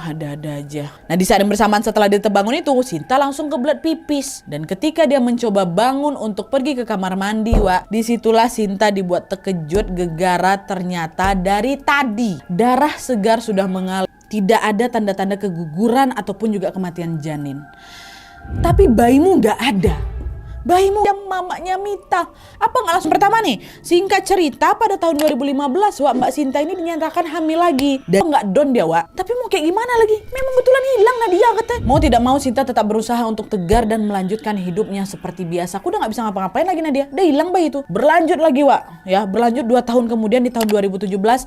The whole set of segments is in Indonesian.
ada-ada aja. Nah, di saat yang bersamaan setelah dia terbangun itu, Sinta langsung kebelet pipis. Dan ketika dia mencoba bangun untuk pergi ke kamar mandi, Wak, disitulah Sinta dibuat terkejut gegara ternyata dari tadi darah segar sudah mengalir. Tidak ada tanda-tanda keguguran ataupun juga kematian janin. Tapi bayimu nggak ada. Bayimu yang mamanya Mita. Apa nggak langsung pertama nih? Singkat cerita pada tahun 2015, Wak, Mbak Sinta ini dinyatakan hamil lagi. Dan nggak don dia, Wak. Tapi mau kayak gimana lagi? Memang betulan hilang Nadia katanya. Mau tidak mau Sinta tetap berusaha untuk tegar dan melanjutkan hidupnya seperti biasa. Aku udah nggak bisa ngapa-ngapain lagi Nadia. Udah hilang bayi itu. Berlanjut lagi, Wak. Ya, berlanjut 2 tahun kemudian di tahun 2017.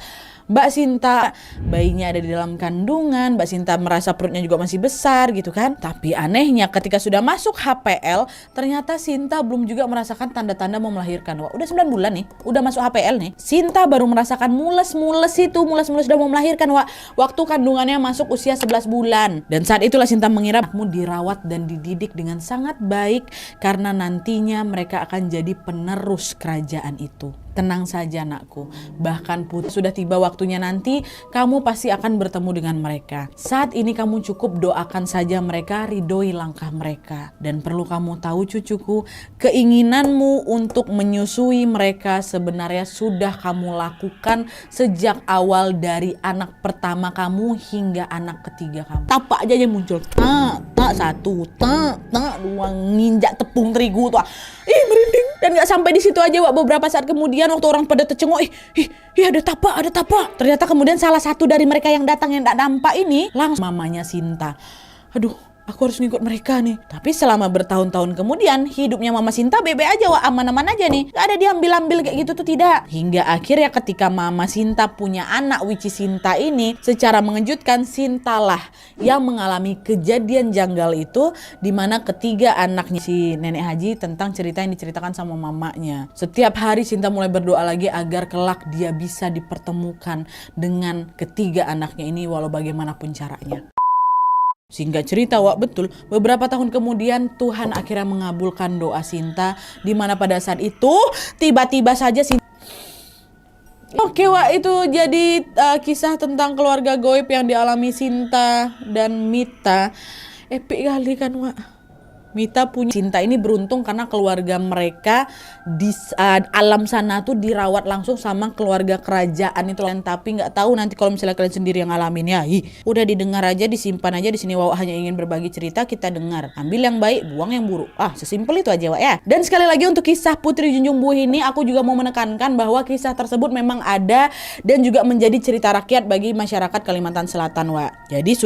Mbak Sinta, bayinya ada di dalam kandungan, Mbak Sinta merasa perutnya juga masih besar gitu kan. Tapi anehnya ketika sudah masuk HPL, ternyata Sinta belum juga merasakan tanda-tanda mau melahirkan. Wah, udah 9 bulan nih, udah masuk HPL nih. Sinta baru merasakan mules-mules sudah mau melahirkan, Wak. Waktu kandungannya masuk usia 11 bulan. Dan saat itulah Sinta mengira kamu dirawat dan dididik dengan sangat baik karena nantinya mereka akan jadi penerus kerajaan itu. Tenang saja anakku, bahkan putri sudah tiba waktunya nanti kamu pasti akan bertemu dengan mereka. Saat ini kamu cukup doakan saja mereka, ridhoi langkah mereka. Dan perlu kamu tahu cucuku, keinginanmu untuk menyusui mereka sebenarnya sudah kamu lakukan sejak awal dari anak pertama kamu hingga anak ketiga kamu. Tapak aja yang muncul, tak satu, tak dua, nginjak tepung terigu tuh. Ih, merinding. Dan gak sampai di situ aja, Wak. Beberapa saat kemudian waktu orang pada tercengok, ada tapak. Ternyata kemudian salah satu dari mereka yang datang yang gak nampak ini langsung mamanya Sinta. Aduh, aku harus ngikut mereka nih. Tapi selama bertahun-tahun kemudian hidupnya Mama Sinta bebe aja, Wak, aman-aman aja nih. Gak ada diambil-ambil kayak gitu tuh, tidak. Hingga akhirnya ketika Mama Sinta punya anak which is Sinta ini, secara mengejutkan Sintalah yang mengalami kejadian janggal itu, dimana ketiga anaknya si nenek Haji tentang cerita yang diceritakan sama mamanya. Setiap hari Sinta mulai berdoa lagi agar kelak dia bisa dipertemukan dengan ketiga anaknya ini walau bagaimanapun caranya. Singkat cerita, Wak, betul beberapa tahun kemudian Tuhan akhirnya mengabulkan doa Sinta, di mana pada saat itu tiba-tiba saja Sinta. Oke, Wak, itu jadi kisah tentang keluarga goib yang dialami Sinta dan Mita. Epic kali kan, Wak. Mita punya Sinta ini beruntung karena keluarga mereka di alam sana tuh dirawat langsung sama keluarga kerajaan itu. Tapi nggak tahu nanti kalau misalnya kalian sendiri yang ngalamin ya, udah didengar aja, disimpan aja di sini. Wak hanya ingin berbagi cerita, kita dengar. Ambil yang baik, buang yang buruk. Sesimpel itu aja, Wak, ya. Dan sekali lagi untuk kisah Putri Junjung Buh ini, aku juga mau menekankan bahwa kisah tersebut memang ada dan juga menjadi cerita rakyat bagi masyarakat Kalimantan Selatan, Wak. Jadi